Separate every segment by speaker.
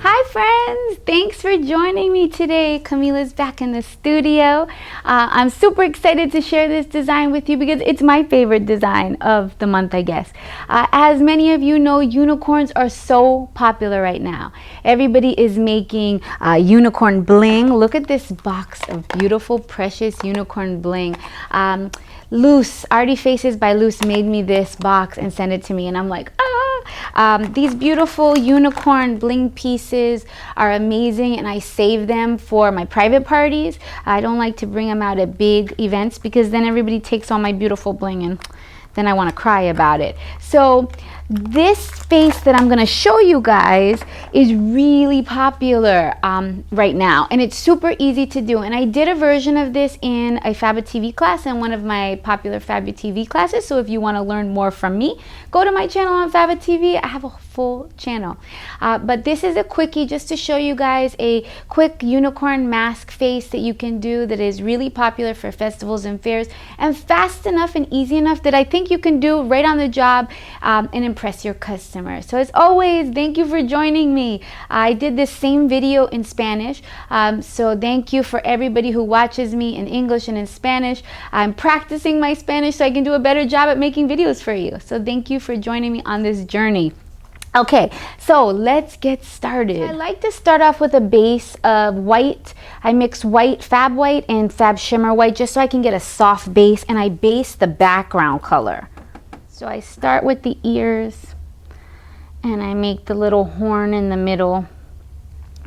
Speaker 1: Hi friends, thanks for joining me today. Camila's back in the studio. I'm super excited to share this design with you because it's my favorite design of the month, I guess. As many of you know, unicorns are so popular right now. Everybody is making unicorn bling. Look at this box of beautiful, precious unicorn bling. Loose, Arty Faces by Loose made me this box and sent it to me, and I'm like, these beautiful unicorn bling pieces are amazing, and I save them for my private parties. I don't like to bring them out at big events because then everybody takes all my beautiful bling and then I want to cry about it. So this face that I'm going to show you guys is really popular right now, and it's super easy to do. And I did a version of this in a Fabit TV class and one of my popular Fabit TV classes. So if you want to learn more from me, go to my channel on Fabit TV. I have a full channel. But this is a quickie just to show you guys a quick unicorn mask face that you can do that is really popular for festivals and fairs, and fast enough and easy enough that I think you can do right on the job and impress your customers. So as always, thank you for joining me. I did this same video in Spanish, so thank you for everybody who watches me in English and in Spanish. I'm practicing my Spanish so I can do a better job at making videos for you. So thank you for joining me on this journey. Okay, so let's get started. I like to start off with a base of white. I mix white, Fab White, and Fab Shimmer White just so I can get a soft base, and I base the background color. So I start with the ears, and I make the little horn in the middle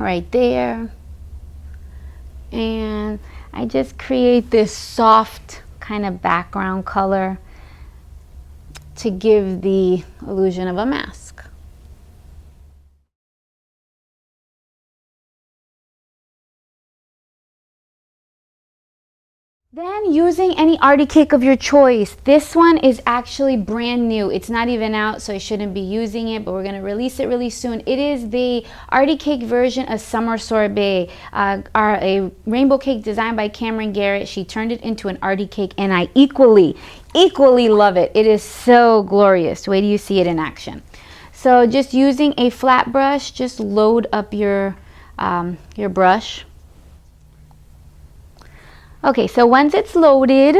Speaker 1: right there. And I just create this soft kind of background color to give the illusion of a mask. Then using any Arty cake of your choice. This one is actually brand new. It's not even out, so I shouldn't be using it, but we're going to release it really soon. It is the Arty cake version of Summer Sorbet, a rainbow cake designed by Cameron Garrett. She turned it into an Arty cake, and I equally love it. It is so glorious. Wait till you see it in action. So just using a flat brush, just load up your brush. Okay, so once it's loaded,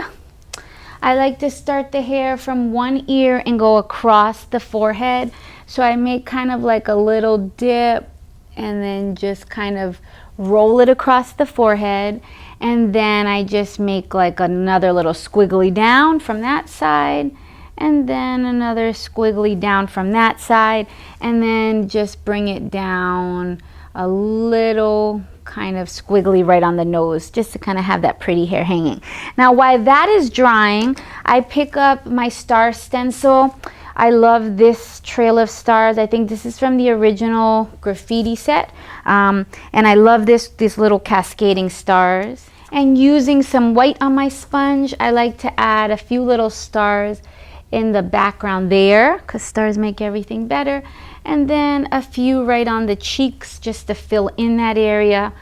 Speaker 1: I like to start the hair from one ear and go across the forehead. So I make kind of like a little dip and then just kind of roll it across the forehead. And then I just make like another little squiggly down from that side, and then another squiggly down from that side, and then just bring it down a little kind of squiggly right on the nose, just to kind of have that pretty hair hanging. Now while that is drying, I pick up my star stencil. I love this trail of stars. I think this is from the original graffiti set, and I love these little cascading stars. And using some white on my sponge, I like to add a few little stars in the background there, because stars make everything better, and then a few right on the cheeks just to fill in that area.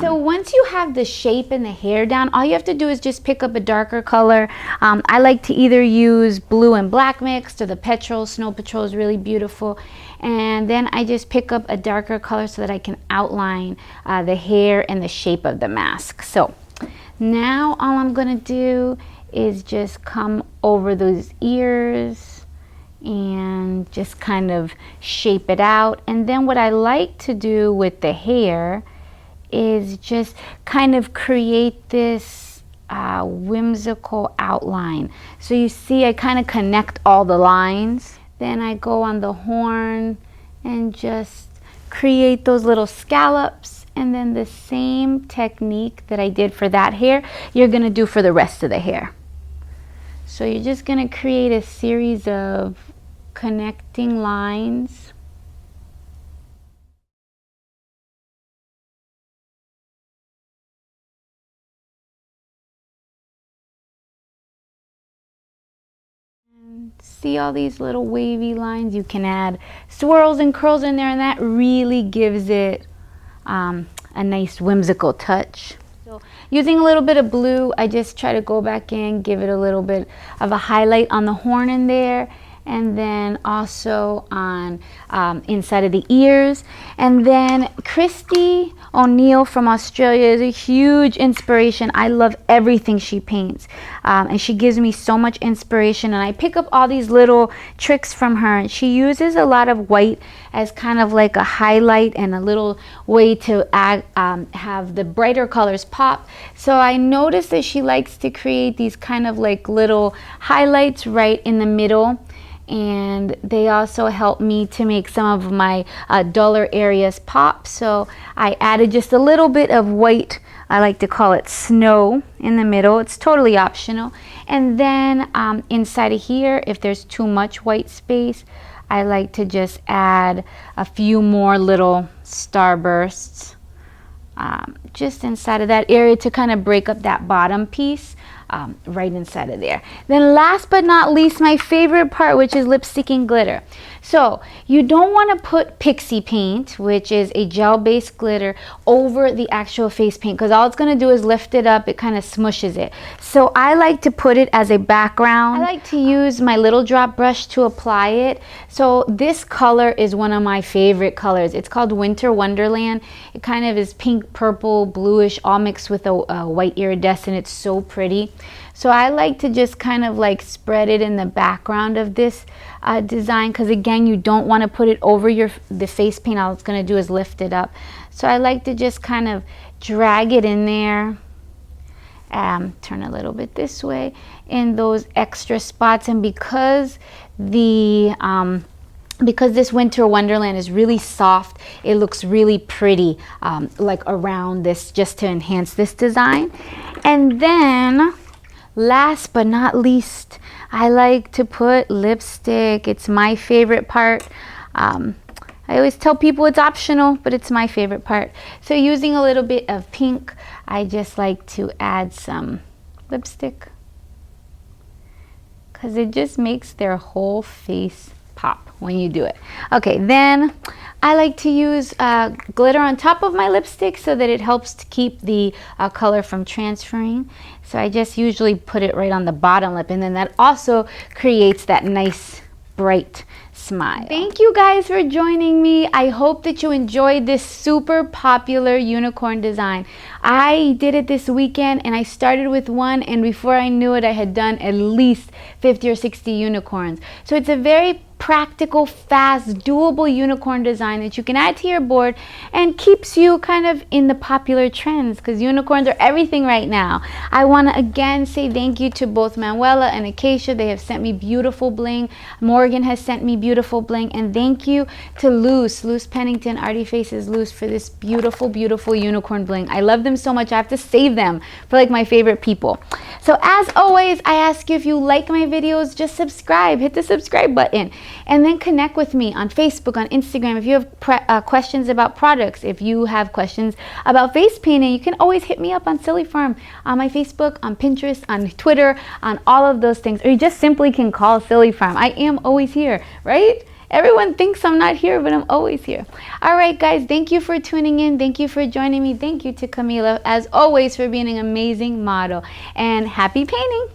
Speaker 1: So once you have the shape and the hair down, all you have to do is just pick up a darker color. I like to either use blue and black mixed, or the petrol. Snow Patrol is really beautiful. And then I just pick up a darker color so that I can outline the hair and the shape of the mask. So now all I'm gonna do is just come over those ears and just kind of shape it out. And then what I like to do with the hair is just kind of create this whimsical outline. So you see I kind of connect all the lines. Then I go on the horn and just create those little scallops, and then the same technique that I did for that hair, you're gonna do for the rest of the hair. So you're just gonna create a series of connecting lines. And see all these little wavy lines? You can add swirls and curls in there, and that really gives it a nice whimsical touch. So using a little bit of blue, I just try to go back in, give it a little bit of a highlight on the horn in there, and then also on inside of the ears. And then Christy O'Neill from Australia is a huge inspiration. I love everything she paints, and she gives me so much inspiration, and I pick up all these little tricks from her. She uses a lot of white as kind of like a highlight and a little way to add, have the brighter colors pop. So I noticed that she likes to create these kind of like little highlights right in the middle, and they also help me to make some of my duller areas pop. So I added just a little bit of white, I like to call it snow, in the middle. It's totally optional. And then inside of here, if there's too much white space, I like to just add a few more little starbursts just inside of that area to kind of break up that bottom piece. Right inside of there. Then last but not least, my favorite part, which is lipsticking glitter. So you don't want to put pixie paint, which is a gel-based glitter, over the actual face paint, because all it's going to do is lift it up. It kind of smushes it. So I like to put it as a background. I like to use my little drop brush to apply it. So this color is one of my favorite colors. It's called Winter Wonderland. It kind of is pink, purple, bluish, all mixed with a white iridescent. It's so pretty. So I like to just kind of like spread it in the background of this design, because again, you don't want to put it over the face paint. All it's going to do is lift it up. So I like to just kind of drag it in there, turn a little bit this way, in those extra spots. And because this Winter Wonderland is really soft, it looks really pretty, like around this, just to enhance this design. And then last but not least, I like to put lipstick. It's my favorite part. I always tell people it's optional, but it's my favorite part. So using a little bit of pink, I just like to add some lipstick, because it just makes their whole face pop when you do it. Okay, then I like to use glitter on top of my lipstick so that it helps to keep the color from transferring. So I just usually put it right on the bottom lip, and then that also creates that nice bright smile. Thank you guys for joining me. I hope that you enjoyed this super popular unicorn design. I did it this weekend, and I started with one, and before I knew it, I had done at least 50 or 60 unicorns. So it's a very practical, fast, doable unicorn design that you can add to your board and keeps you kind of in the popular trends, because unicorns are everything right now. I want to again say thank you to both Manuela and Acacia. They have sent me beautiful bling. Morgan has sent me beautiful bling. And thank you to Luce Pennington, Arty Faces Luce, for this beautiful, beautiful unicorn bling. I love them so much. I have to save them for like my favorite people. So as always, I ask you, if you like my videos, just subscribe. Hit the subscribe button. And then connect with me on Facebook, on Instagram. If you have questions about products, if you have questions about face painting, you can always hit me up on Silly Farm, on my Facebook, on Pinterest, on Twitter, on all of those things. Or you just simply can call Silly Farm. I am always here, right? Everyone thinks I'm not here, but I'm always here. All right, guys, thank you for tuning in. Thank you for joining me. Thank you to Camila, as always, for being an amazing model. And happy painting.